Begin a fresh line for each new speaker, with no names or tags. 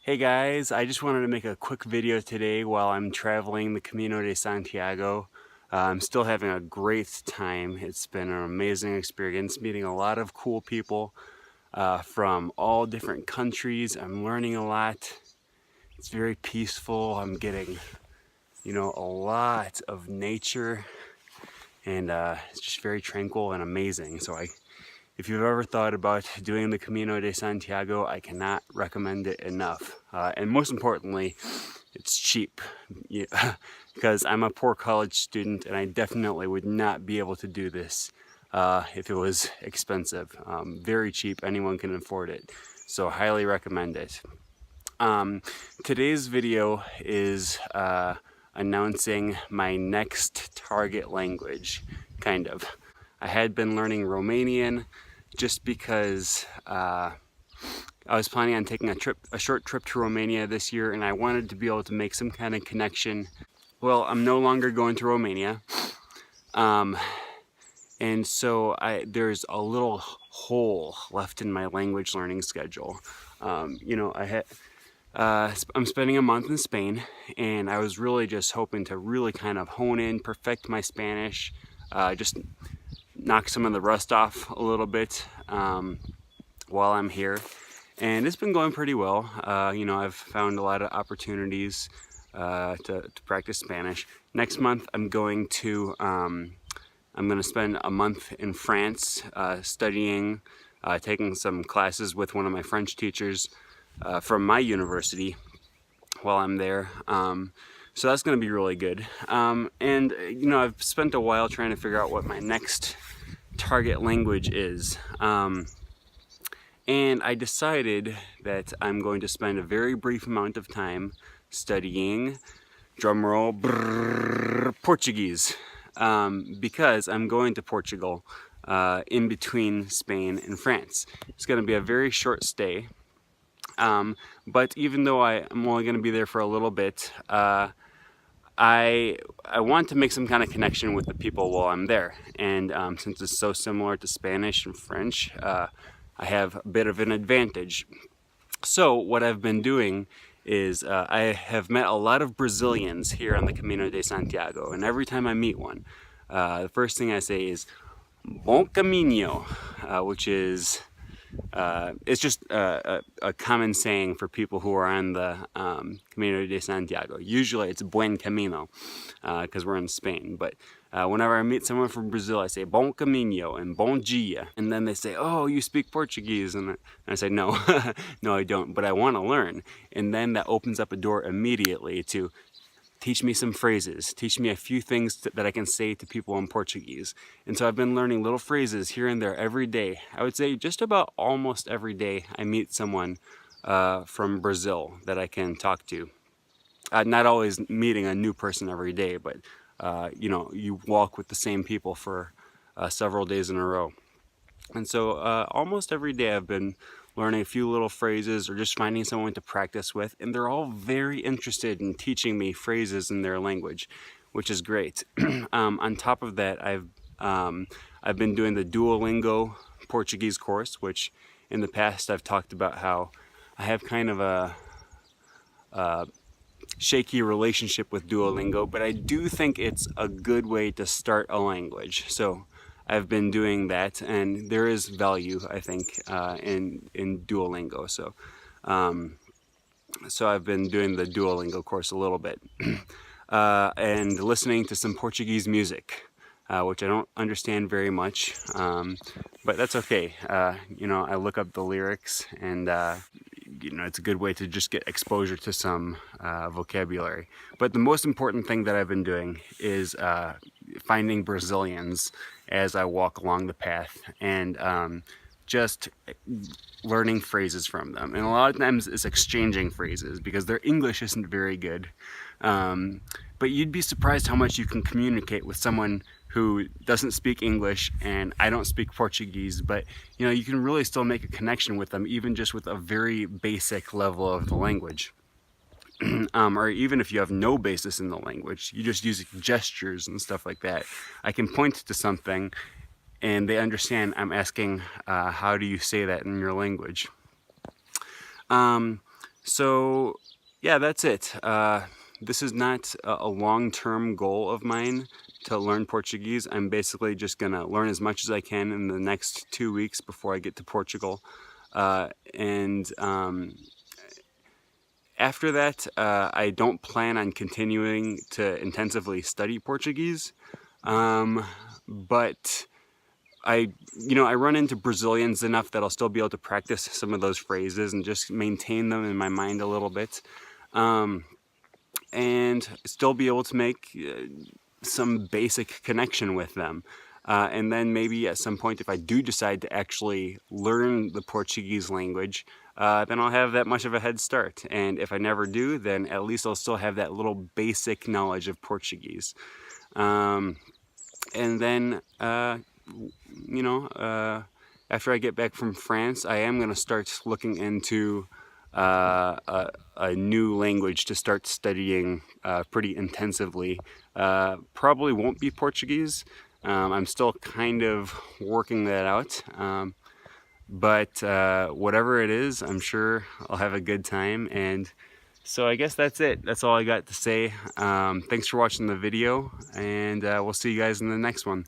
Hey guys, I just wanted to make a quick video today while I'm traveling the Camino de Santiago. I'm still having a great time. It's been an amazing experience meeting a lot of cool people from all different countries. I'm learning a lot. It's very peaceful. I'm getting, a lot of nature and it's just very tranquil and amazing. If you've ever thought about doing the Camino de Santiago, I cannot recommend it enough. And most importantly, it's cheap. Yeah, because I'm a poor college student and I definitely would not be able to do this if it was expensive. Very cheap, anyone can afford it. So highly recommend it. Today's video is announcing my next target language, kind of. I had been learning Romanian just because I was planning on taking a short trip to Romania this year, and I wanted to be able to make some kind of connection. Well, I'm no longer going to Romania, and so there's a little hole left in my language learning schedule. I'm spending a month in Spain, and I was really just hoping to really kind of hone in, perfect my Spanish, just knock some of the rust off a little bit while I'm here. And it's been going pretty well. I've found a lot of opportunities to practice Spanish. Next month, I'm going to spend a month in France studying, taking some classes with one of my French teachers from my university while I'm there. So that's going to be really good. I've spent a while trying to figure out what my next target language is. And I decided that I'm going to spend a very brief amount of time studying, drumroll, Portuguese, because I'm going to Portugal in between Spain and France. It's going to be a very short stay, but even though I'm only going to be there for a little bit, I want to make some kind of connection with the people while I'm there. And since it's so similar to Spanish and French, I have a bit of an advantage. So what I've been doing is I have met a lot of Brazilians here on the Camino de Santiago, and every time I meet one, the first thing I say is "Bom caminho," which is it's just a common saying for people who are on the Camino de Santiago. Usually it's Buen Camino because we're in Spain, but whenever I meet someone from Brazil, I say Bom Caminho and Bom Dia, and then they say, "Oh, you speak Portuguese?" And I say, "No, no, I don't, but I want to learn." And then that opens up a door immediately to teach me some phrases, teach me a few things that I can say to people in Portuguese. And so I've been learning little phrases here and there every day. I would say just about almost every day I meet someone from Brazil that I can talk to. Not always meeting a new person every day, but you walk with the same people for several days in a row. And so almost every day I've been learning a few little phrases or just finding someone to practice with, and they're all very interested in teaching me phrases in their language, which is great. On top of that, I've been doing the Duolingo Portuguese course, which in the past I've talked about how I have kind of a shaky relationship with Duolingo, but I do think it's a good way to start a language. So I've been doing that, and there is value, I think, in Duolingo. So I've been doing the Duolingo course a little bit, and listening to some Portuguese music, which I don't understand very much, but that's okay. I look up the lyrics, and it's a good way to just get exposure to some vocabulary. But the most important thing that I've been doing is finding Brazilians as I walk along the path, and just learning phrases from them. And a lot of times it's exchanging phrases because their English isn't very good. But you'd be surprised how much you can communicate with someone who doesn't speak English, and I don't speak Portuguese, but you can really still make a connection with them, even just with a very basic level of the language. Or even if you have no basis in the language, you just use gestures and stuff like that. I can point to something and they understand I'm asking, how do you say that in your language? So yeah, that's it. This is not a long-term goal of mine to learn Portuguese. I'm basically just gonna learn as much as I can in the next 2 weeks before I get to Portugal. And after that, I don't plan on continuing to intensively study Portuguese. But I run into Brazilians enough that I'll still be able to practice some of those phrases and just maintain them in my mind a little bit. And still be able to make some basic connection with them. And then maybe at some point, if I do decide to actually learn the Portuguese language, then I'll have that much of a head start. And if I never do, then at least I'll still have that little basic knowledge of Portuguese. And then, after I get back from France, I am going to start looking into a new language to start studying pretty intensively. Probably won't be Portuguese. I'm still kind of working that out. But whatever it is, I'm sure I'll have a good time. And so I guess that's it. That's all I got to say. Thanks for watching the video, and we'll see you guys in the next one.